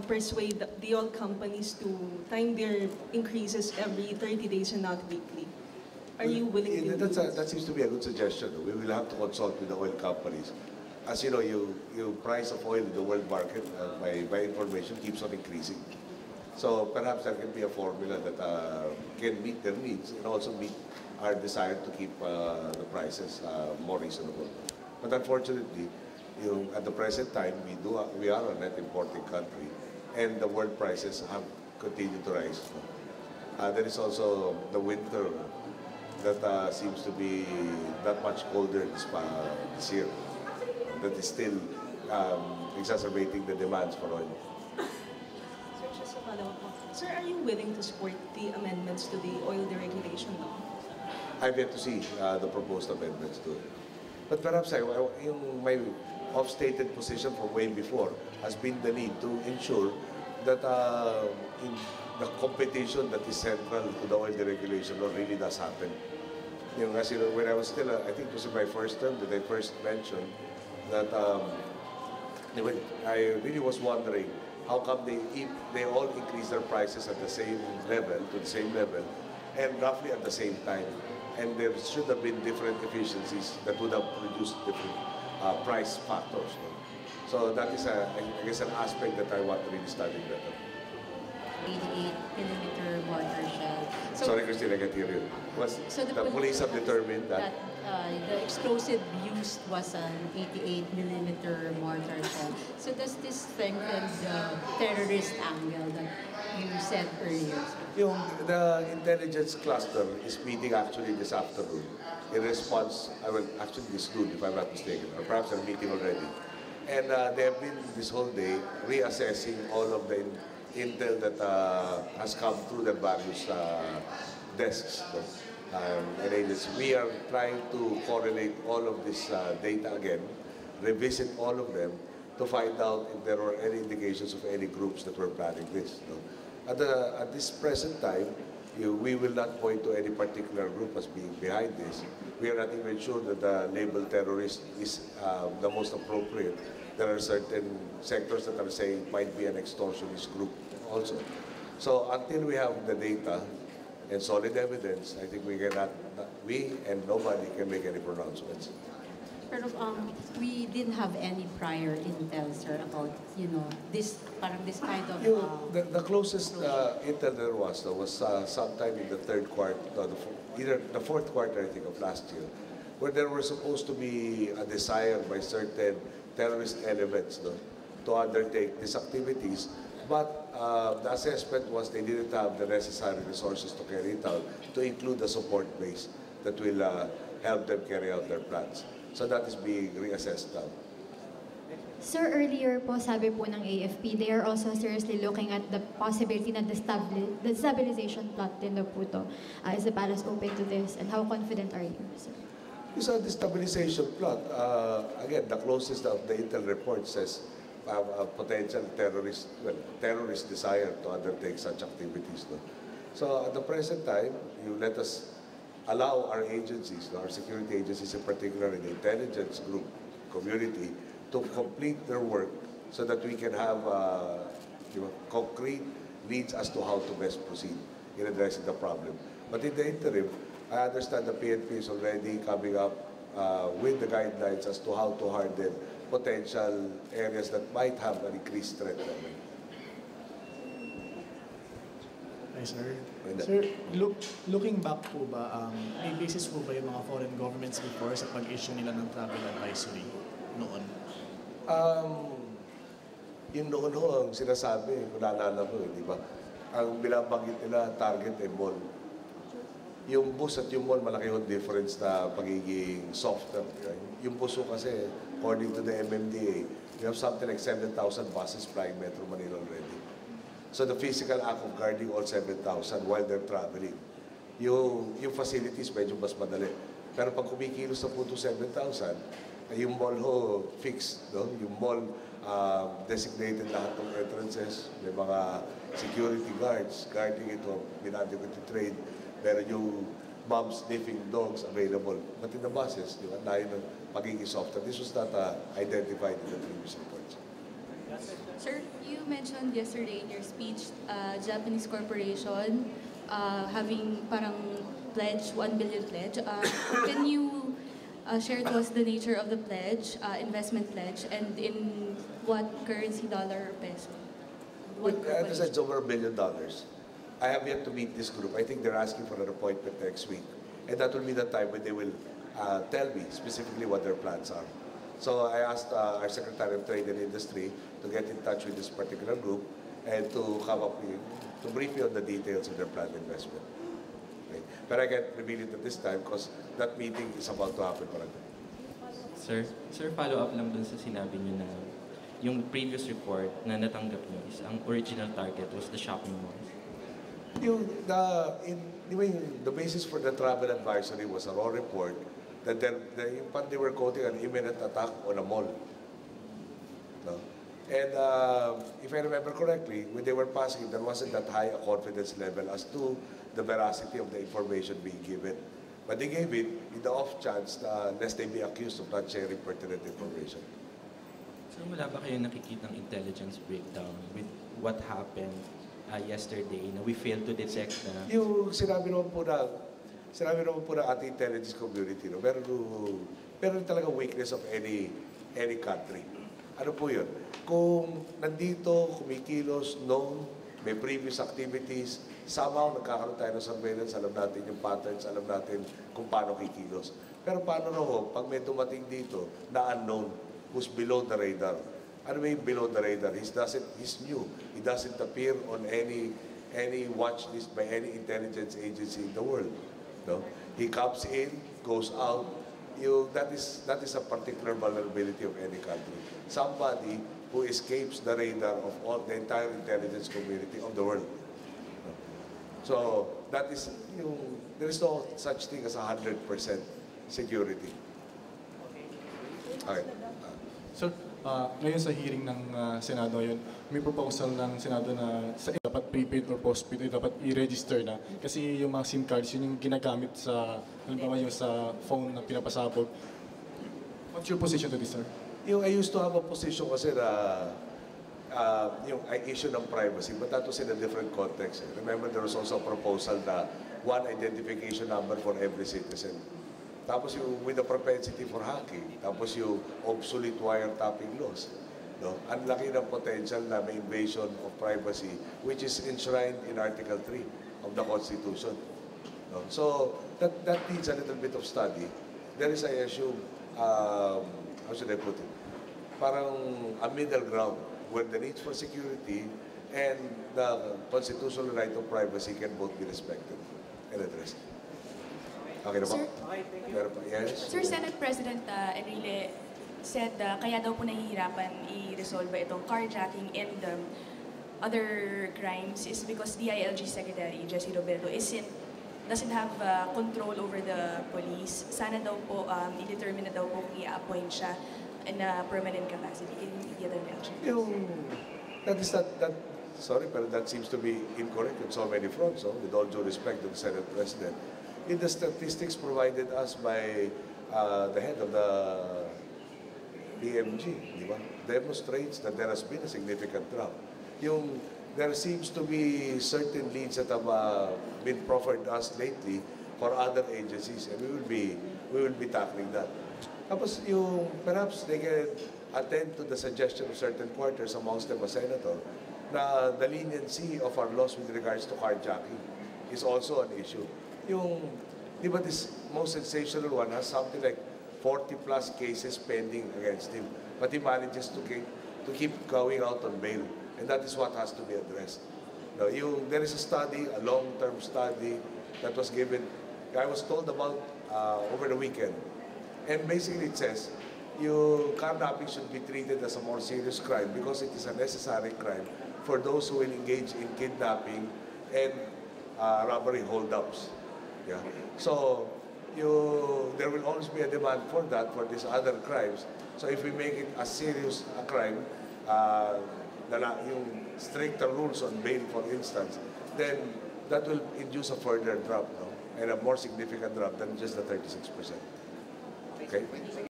persuade the oil companies to time their increases every 30 days and not weekly? Are you willing to do this? That seems to be a good suggestion. We will have to consult with the oil companies. As you know, your price of oil in the world market, by information, keeps on increasing. So perhaps there can be a formula that can meet their needs and also meet our desire to keep the prices more reasonable. But unfortunately, at the present time, we are a net importing country, and the world prices have continued to rise. There is also the winter that seems to be that much colder this year. That is still exacerbating the demands for oil. Sir, just a follow-up. Sir, are you willing to support the amendments to the oil deregulation law? I've yet to see the proposed amendments to it. But perhaps my off-stated position from way before has been the need to ensure that in the competition that is central to the oil deregulation law really does happen. As when I was still, I think it was in my first term that I first mentioned that I really was wondering how come they all increase their prices at the same level, to the same level, and roughly at the same time. And there should have been different efficiencies that would have produced different price factors. So that is, I guess, an aspect that I want to really study better. 88mm mortar shell. So, sorry, Christine, I can't hear you. So the police have determined that the explosive used was an 88mm mortar shell. So does this strengthen the terrorist angle that you said earlier? The intelligence cluster is meeting actually this afternoon in response, actually this noon if I'm not mistaken, or perhaps they're meeting already. And they have been this whole day reassessing all of the intel that has come through their various desks and agencies. We are trying to correlate all of this data again, revisit all of them to find out if there were any indications of any groups that were planning this. At this present time, we will not point to any particular group as being behind this. We are not even sure that the label terrorist is the most appropriate. There are certain sectors that are saying it might be an extortionist group also. So until we have the data and solid evidence, I think we and nobody can make any pronouncements. Pero we didn't have any prior intel, sir, about this kind of. The closest intel there was sometime in the third quarter, either the fourth quarter, I think, of last year, where there was supposed to be a desire by certain terrorist elements to undertake these activities, but the assessment was they didn't have the necessary resources to carry it out, to include a support base that will help them carry out their plans. So that is being reassessed now. Sir, earlier po sabi po ng AFP, they are also seriously looking at the possibility na the stabilization plot din daw po to. Is the palace open to this? And how confident are you, sir? This is the stabilization plot. Again, the closest of the intel report says a potential terrorist desire to undertake such activities. So at the present time, you let us allow our agencies, our security agencies in particular, in the intelligence group community, to complete their work so that we can have concrete leads as to how to best proceed in addressing the problem. But in the interim, I understand the PNP is already coming up with the guidelines as to how to harden potential areas that might have an increased threat level. Hi, sir. Sir, looking back po ba, may basis po ba yung mga foreign governments before sa pag-issue nila ng travel advisory noon? Yung noon ang sinasabi, kung naalala ko, di ba? Ang binabanggit nila, target and mall. Yung bus at yung mall, malaki yung difference na pagiging softer. Yung bus kasi, according to the MMDA, we have something like 7,000 buses flying Metro Manila already. So the physical act of guarding all 7,000 while they're traveling, yung facilities medyo mas madali. Pero pag kumikilos na po 7,000, yung mall fixed, yung mall designated lahat ng entrances, may mga security guards guarding ito, inadequate trained, pero yung bomb sniffing dogs available. But in the buses, layo ng pagiging softer. This was not identified in the previous reports. Sir, you mentioned yesterday in your speech, Japanese corporation having parang pledge, 1 billion pledge. Can you share to us the nature of the pledge, investment pledge, and in what currency, dollar or peso? What As I said, it's over $1 billion. I have yet to meet this group. I think they're asking for an appointment next week. And that will be the time when they will tell me specifically what their plans are. So I asked our Secretary of Trade and Industry to get in touch with this particular group and to come up with, to brief me on the details of their planned investment. Okay. But I can't reveal it at this time because that meeting is about to happen. Sir, follow up lang dun sa sinabi niyo na yung previous report na natanggap niyo is ang original target was the shopping malls. The basis for the travel advisory was a raw report that they were quoting an imminent attack on a mall. No? And if I remember correctly, when they were passing, there wasn't that high a confidence level as to the veracity of the information being given. But they gave it in the off chance lest they be accused of not sharing pertinent information. So wala ba kayo nakikitang intelligence breakdown with what happened yesterday na we failed to detect na? Yung sinabi naman po ng ating intelligence community, no? Meron talaga weakness of any country. Ano po yun? Kung nandito, kumikilos, known, may previous activities, somehow nagkakaroon tayo ng surveillance, alam natin yung patterns, alam natin kung paano kikilos. Pero paano na ho, pag may dumating dito na unknown, who's below the radar? Ano yung below the radar? He's new. He doesn't appear on any watch list by any intelligence agency in the world. No? He comes in, goes out. That is a particular vulnerability of any country. Somebody who escapes the radar of all the entire intelligence community of the world. So that is, there is no such thing as 100% security. Okay. So, ngayon sa hearing ng Senado yun, may proposal ng Senado na dapat prepaid or postpaid ay dapat i-register na. Kasi yung mga SIM cards, yun yung ginagamit sa, halimbawa yung sa phone na pinapasabog. What's your position to this, sir? I used to have a position kasi na I issue ng privacy, but that was in a different context. Remember, there was also a proposal na one identification number for every citizen. Tapos with the propensity for hacking, tapos yung obsolete wiretapping laws. No? Ang laki ng potential na may invasion of privacy, which is enshrined in Article 3 of the Constitution. No? So that needs a little bit of study. There is, I assume, how should I put it? Parang a middle ground where the needs for security and the constitutional right of privacy can both be respected and addressed. Okay na ba? Sir? Meron pa? Yes? Sir, Senate President Enrile said kaya daw po nahihirapan i-resolve itong carjacking and other crimes is because DILG Secretary Jesse Robredo doesn't have control over the police. Sana daw po i-determine na daw po kung i-appoint siya in a permanent capacity in DILG. Sorry, but that seems to be incorrect on so many fronts, with all due respect to the Senate President. In the statistics provided us by the head of the DMG, di ba? Demonstrates that there has been a significant drop. There seems to be certain leads that have been proffered to us lately for other agencies, and we will be tackling that. Tapos perhaps they can attend to the suggestion of certain quarters, amongst them a senator, na the leniency of our laws with regards to carjacking is also an issue. Di ba this most sensational one has something like 40 plus cases pending against him, but he manages to keep going out on bail, and that is what has to be addressed. Now, there is a study, a long-term study that was given, I was told about over the weekend, and basically it says carnapping should be treated as a more serious crime because it is a necessary crime for those who will engage in kidnapping and robbery holdups. Yeah. So there will always be a demand for that for these other crimes. So if we make it a serious crime, yung stricter rules on bail, for instance, then that will induce a further drop, and a more significant drop than just the 36%. Okay.